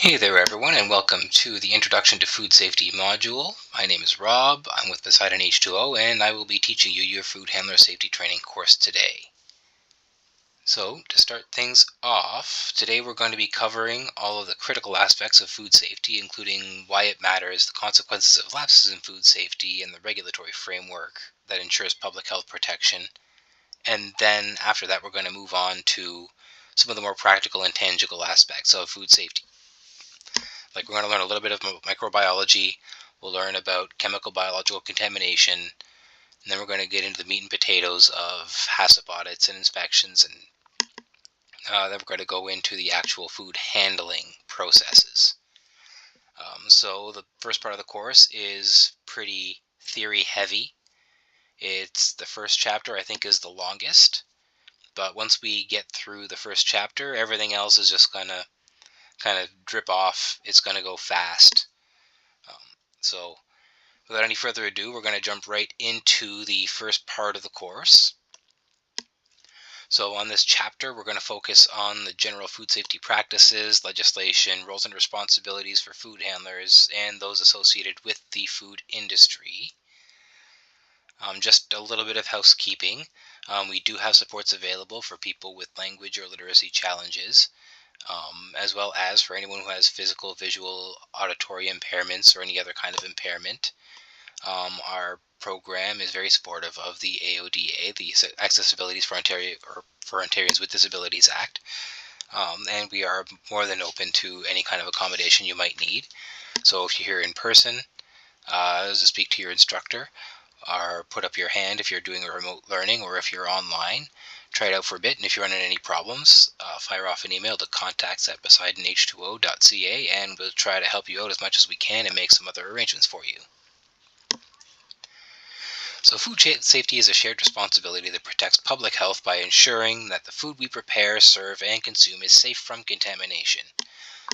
Hey there, everyone, and welcome to the Introduction to Food Safety module. My name is Rob. I'm with Poseidon H2O, and I will be teaching you your food handler safety training course today. So, to start things off, today we're going to be covering all of the critical aspects of food safety, including why it matters, the consequences of lapses in food safety, and the regulatory framework that ensures public health protection. And then after that, we're going to move on to some of the more practical and tangible aspects of food safety. Like, we're going to learn a little bit of microbiology, we'll learn about chemical biological contamination, and then we're going to get into the meat and potatoes of HACCP audits and inspections, and then we're going to go into the actual food handling processes. So the first part of the course is pretty theory heavy. It's the first chapter, I think, is the longest, but once we get through the first chapter, everything else is just going to kind of drip off. It's going to go fast. So without any further ado, we're going to jump right into the first part of the course. So on this chapter, we're going to focus on the general food safety practices, legislation, roles and responsibilities for food handlers, and those associated with the food industry. Just a little bit of housekeeping. We do have supports available for people with language or literacy challenges, as well as for anyone who has physical, visual, auditory impairments or any other kind of impairment. Our program is very supportive of the AODA, the Accessibilities for Ontarians with Disabilities Act, and we are more than open to any kind of accommodation you might need. So if you're here in person, speak to your instructor, or put up your hand if you're doing a remote learning, or if you're online. Try it out for a bit, and if you run into any problems, fire off an email to contacts@poseidonh2o.ca, and we'll try to help you out as much as we can and make some other arrangements for you. So food safety is a shared responsibility that protects public health by ensuring that the food we prepare, serve, and consume is safe from contamination.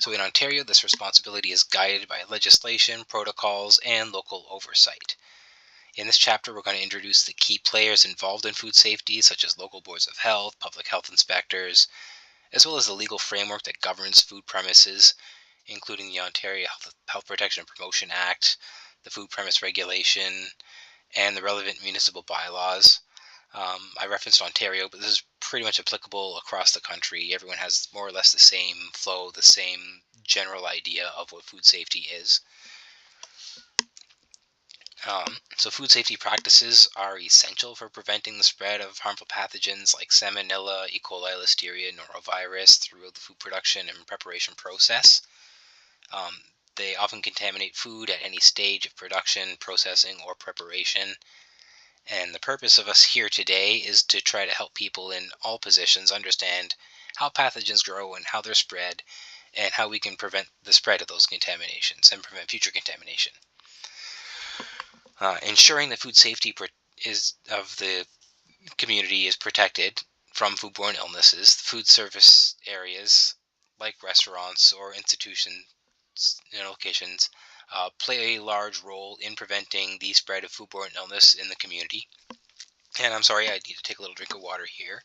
So in Ontario, this responsibility is guided by legislation, protocols, and local oversight. In this chapter, we're going to introduce the key players involved in food safety, such as local boards of health, public health inspectors, as well as the legal framework that governs food premises, including the Ontario Health Protection and Promotion Act, the Food Premise Regulation, and the relevant municipal bylaws. I referenced Ontario, but this is pretty much applicable across the country. Everyone has more or less the same flow, the same general idea of what food safety is. So food safety practices are essential for preventing the spread of harmful pathogens like Salmonella, E. coli, Listeria, norovirus throughout the food production and preparation process. They often contaminate food at any stage of production, processing, or preparation. And the purpose of us here today is to try to help people in all positions understand how pathogens grow and how they're spread, and how we can prevent the spread of those contaminations and prevent future contamination. Ensuring that food safety of the community is protected from foodborne illnesses. Food service areas like restaurants or institutions, locations, play a large role in preventing the spread of foodborne illness in the community. And I'm sorry, I need to take a little drink of water here.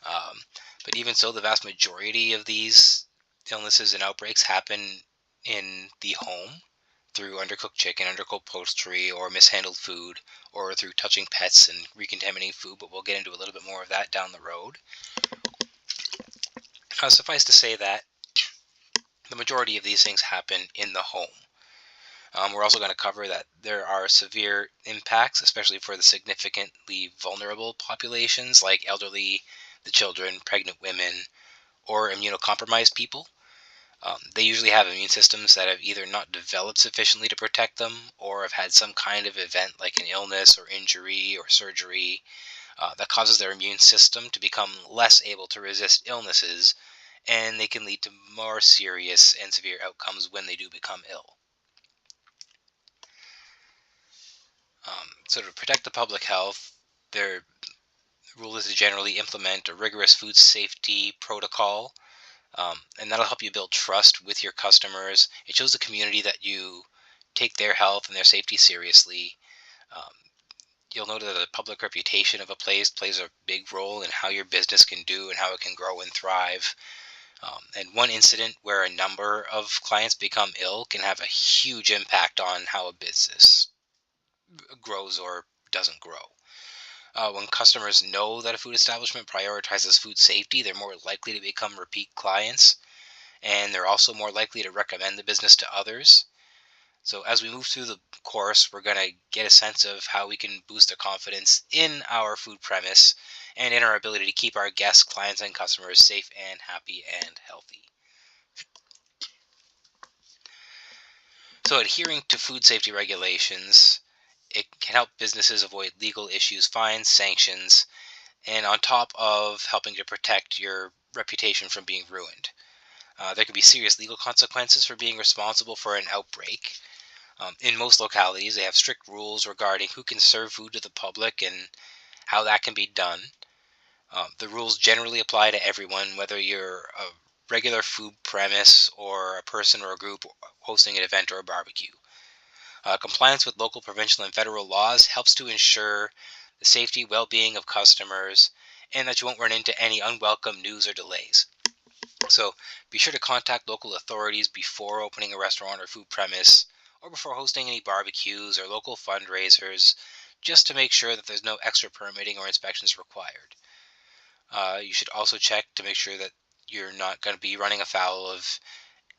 But even so, the vast majority of these illnesses and outbreaks happen in the home through undercooked chicken, undercooked poultry, or mishandled food, or through touching pets and recontaminating food, but we'll get into a little bit more of that down the road. Suffice to say that the majority of these things happen in the home. We're also going to cover that there are severe impacts, especially for the significantly vulnerable populations like elderly, the children, pregnant women, or immunocompromised people. They usually have immune systems that have either not developed sufficiently to protect them, or have had some kind of event like an illness or injury or surgery that causes their immune system to become less able to resist illnesses, and they can lead to more serious and severe outcomes when they do become ill. So to protect the public health, their rule is to generally implement a rigorous food safety protocol, and that'll help you build trust with your customers. It shows the community that you take their health and their safety seriously. You'll know that the public reputation of a place plays a big role in how your business can do and how it can grow and thrive. And one incident where a number of clients become ill can have a huge impact on how a business grows or doesn't grow. When customers know that a food establishment prioritizes food safety, they're more likely to become repeat clients, and they're also more likely to recommend the business to others. So, as we move through the course, we're going to get a sense of how we can boost their confidence in our food premise and in our ability to keep our guests, clients, and customers safe and happy and healthy. So, adhering to food safety regulations, it can help businesses avoid legal issues, fines, sanctions, and on top of helping to protect your reputation from being ruined. There can be serious legal consequences for being responsible for an outbreak. In most localities, they have strict rules regarding who can serve food to the public and how that can be done. The rules generally apply to everyone, whether you're a regular food premise or a person or a group hosting an event or a barbecue. Compliance with local, provincial, and federal laws helps to ensure the safety, well-being of customers, and that you won't run into any unwelcome news or delays. So be sure to contact local authorities before opening a restaurant or food premise, or before hosting any barbecues or local fundraisers, just to make sure that there's no extra permitting or inspections required. You should also check to make sure that you're not going to be running afoul of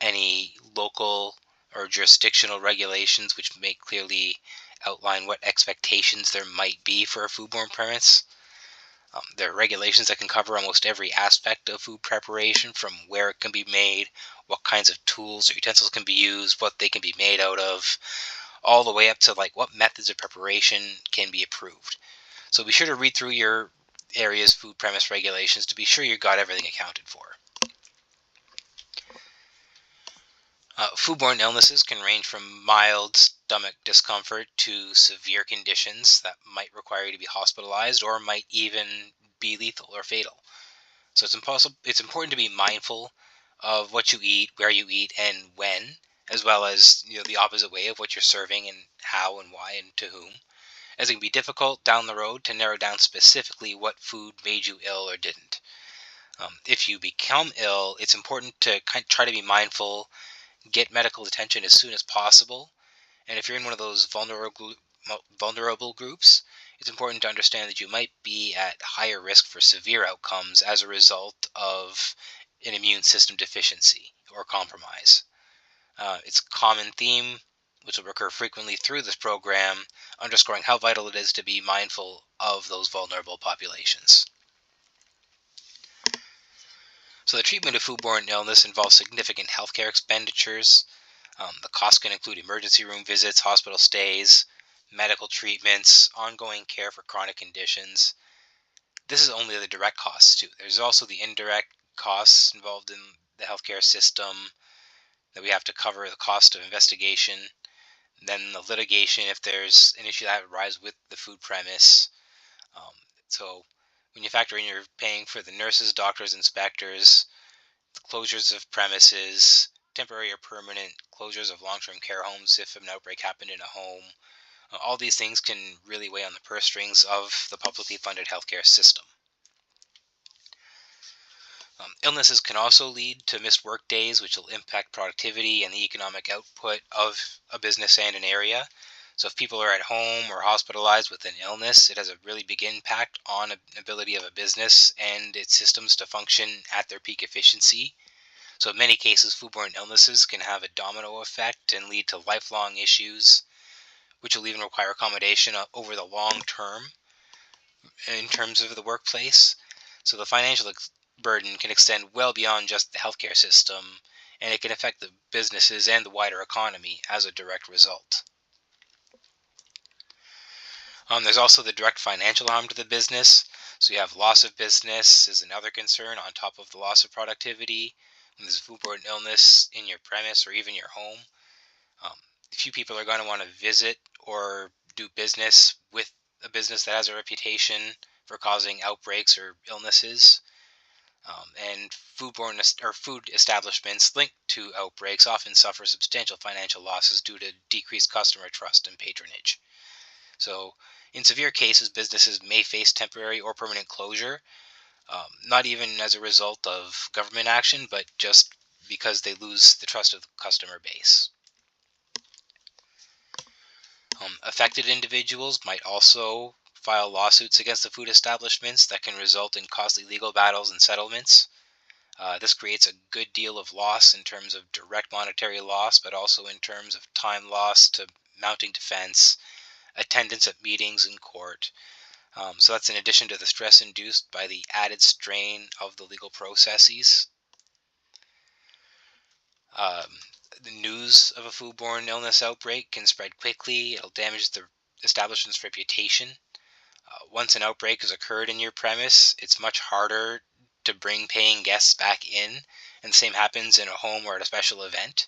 any local or jurisdictional regulations, which may clearly outline what expectations there might be for a foodborne premise. There are regulations that can cover almost every aspect of food preparation, from where it can be made, what kinds of tools or utensils can be used, what they can be made out of, all the way up to like what methods of preparation can be approved. So be sure to read through your area's food premise regulations to be sure you got everything accounted for. Foodborne illnesses can range from mild stomach discomfort to severe conditions that might require you to be hospitalized or might even be lethal or fatal. So it's important to be mindful of what you eat, where you eat, and when, as well as the opposite way of what you're serving and how and why and to whom, as it can be difficult down the road to narrow down specifically what food made you ill or didn't. If you become ill, it's important to try to be mindful, get medical attention as soon as possible, and if you're in one of those vulnerable groups, it's important to understand that you might be at higher risk for severe outcomes as a result of an immune system deficiency or compromise. It's a common theme, which will recur frequently through this program, underscoring how vital it is to be mindful of those vulnerable populations. So the treatment of foodborne illness involves significant healthcare expenditures. The costs can include emergency room visits, hospital stays, medical treatments, ongoing care for chronic conditions. This is only the direct costs too. There's also the indirect costs involved in the healthcare system that we have to cover, the cost of investigation, then the litigation if there's an issue that arises with the food premise. Um, so when you factor in, you're paying for the nurses, doctors, inspectors, the closures of premises, temporary or permanent closures of long-term care homes if an outbreak happened in a home. All these things can really weigh on the purse strings of the publicly funded healthcare system. Illnesses can also lead to missed work days, which will impact productivity and the economic output of a business and an area. So if people are at home or hospitalized with an illness, it has a really big impact on the ability of a business and its systems to function at their peak efficiency. So in many cases, foodborne illnesses can have a domino effect and lead to lifelong issues, which will even require accommodation over the long term in terms of the workplace. So the financial burden can extend well beyond just the healthcare system, and it can affect the businesses and the wider economy as a direct result. There's also the direct financial harm to the business. So you have loss of business is another concern on top of the loss of productivity. When there's a foodborne illness in your premise or even your home, few people are going to want to visit or do business with a business that has a reputation for causing outbreaks or illnesses. And food establishments linked to outbreaks often suffer substantial financial losses due to decreased customer trust and patronage. So, in severe cases, businesses may face temporary or permanent closure, not even as a result of government action, but just because they lose the trust of the customer base. Affected individuals might also file lawsuits against the food establishments that can result in costly legal battles and settlements. This creates a good deal of loss in terms of direct monetary loss, but also in terms of time lost to mounting defense, attendance at meetings in court. So that's in addition to the stress induced by the added strain of the legal processes. Um, the news of a foodborne illness outbreak can spread quickly. It'll damage the establishment's reputation. Once an outbreak has occurred in your premise, it's much harder to bring paying guests back in, and the same happens in a home or at a special event.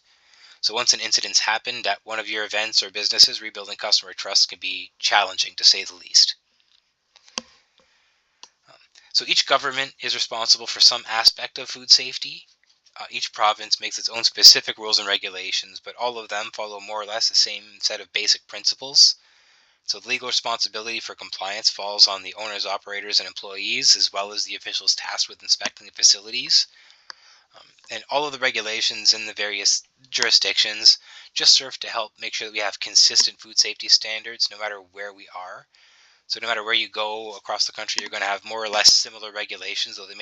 So once an incident's happened at one of your events or businesses, rebuilding customer trust can be challenging, to say the least. So each government is responsible for some aspect of food safety. Each province makes its own specific rules and regulations, but all of them follow more or less the same set of basic principles. So the legal responsibility for compliance falls on the owners, operators, and employees, as well as the officials tasked with inspecting the facilities. And all of the regulations in the various jurisdictions just serve to help make sure that we have consistent food safety standards no matter where we are. So no matter where you go across the country, you're going to have more or less similar regulations, though they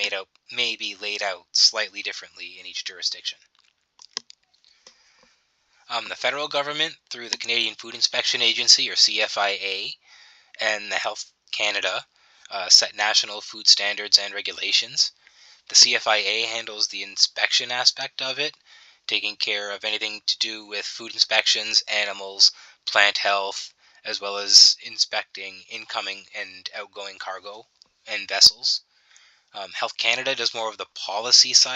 may be laid out slightly differently in each jurisdiction. The federal government, through the Canadian Food Inspection Agency, or CFIA, and the Health Canada, set national food standards and regulations. The CFIA handles the inspection aspect of it, taking care of anything to do with food inspections, animals, plant health, as well as inspecting incoming and outgoing cargo and vessels. Health Canada does more of the policy side